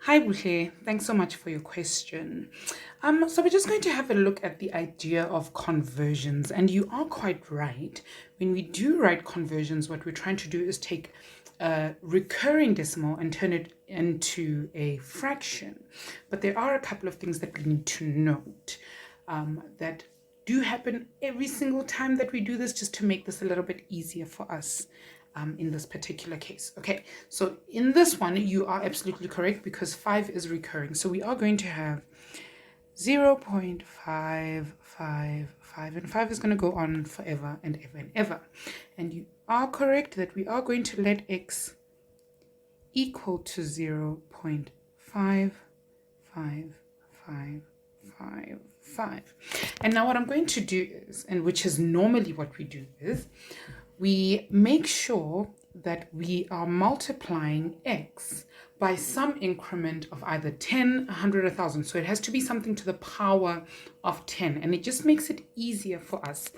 Hi, Bushe. Thanks so much for your question. So we're just going to have a look at the idea of conversions, and you are quite right. When we do write conversions, what we're trying to do is take a recurring decimal and turn it into a fraction. But there are a couple of things that we need to note that do happen every single time that we do this, just to make this a little bit easier for us in this particular case. Okay, so in this one, you are absolutely correct because 5 is recurring. So we are going to have 0.555, and 5 is going to go on forever and ever and ever. And you are correct that we are going to let x equal to 0.55555. And now what I'm going to do is, and which is normally what we do is, we make sure that we are multiplying x by some increment of either 10, 100, 1,000. So it has to be something to the power of 10. And it just makes it easier for us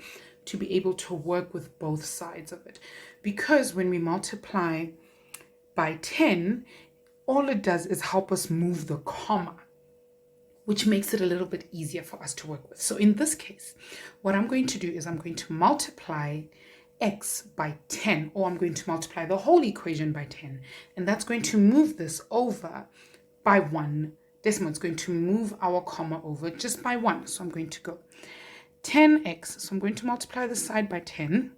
to be able to work with both sides of it. Because when we multiply by 10, all it does is help us move the comma, which makes it a little bit easier for us to work with. So in this case, what I'm going to do is I'm going to multiply x by 10, or I'm going to multiply the whole equation by 10, and that's going to move this over by one decimal. It's going to move our comma over just by one. So I'm going to go 10x, so I'm going to multiply the side by 10,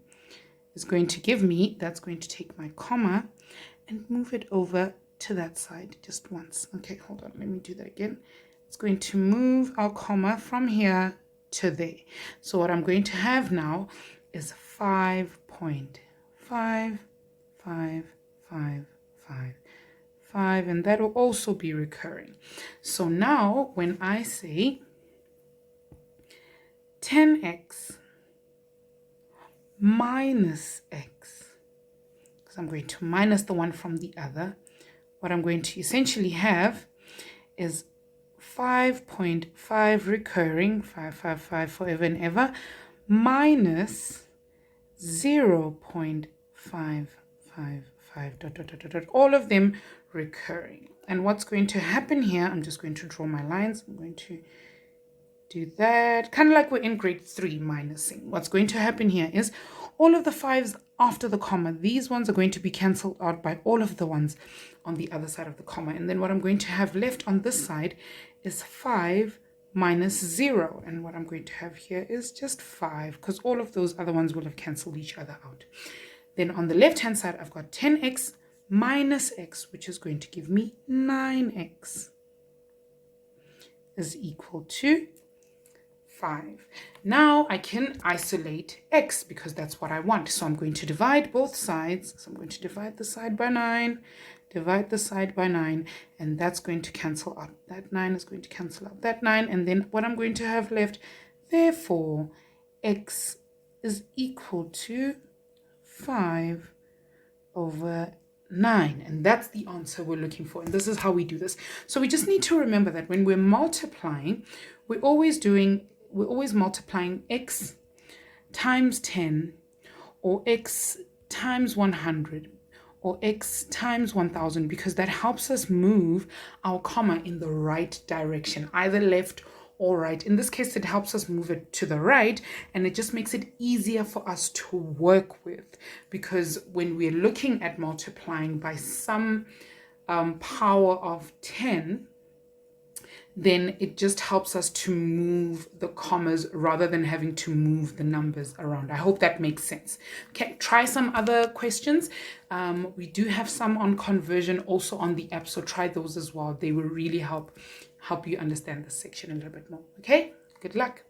is going to give me, that's going to take my comma and move it over to that side just once. Okay, hold on, let me do that again. It's going to move our comma from here to there. So what I'm going to have now is 5.5555, and that will also be recurring. So now when I say 10x minus x, because I'm going to minus the one from the other, what I'm going to essentially have is 5.5 recurring, 555 forever and ever, minus 0.555, all of them recurring. And what's going to happen here, I'm just going to draw my lines. I'm going to do that, kind of like we're in grade 3 minusing. What's going to happen here is all of the 5s after the comma, these ones are going to be cancelled out by all of the ones on the other side of the comma. And then what I'm going to have left on this side is 5 minus 0, and what I'm going to have here is just 5, because all of those other ones will have cancelled each other out. Then on the left hand side, I've got 10x minus x, which is going to give me 9x is equal to 5. Now I can isolate x because that's what I want. So I'm going to divide both sides. So I'm going to divide the side by 9, divide the side by 9, and that's going to cancel out. That 9 is going to cancel out that 9, and then what I'm going to have left, therefore, x is equal to 5 over 9, and that's the answer we're looking for. And this is how we do this. So we just need to remember that when we're multiplying, we're always multiplying x times 10, or x times 100, or x times 1000, because that helps us move our comma in the right direction, either left or right. In this case, it helps us move it to the right, and it just makes it easier for us to work with, because when we're looking at multiplying by some power of 10, then it just helps us to move the commas rather than having to move the numbers around. I hope that makes sense. Okay, try some other questions. We do have some on conversion also on the app, so try those as well. They will really help you understand this section a little bit more. Okay, good luck.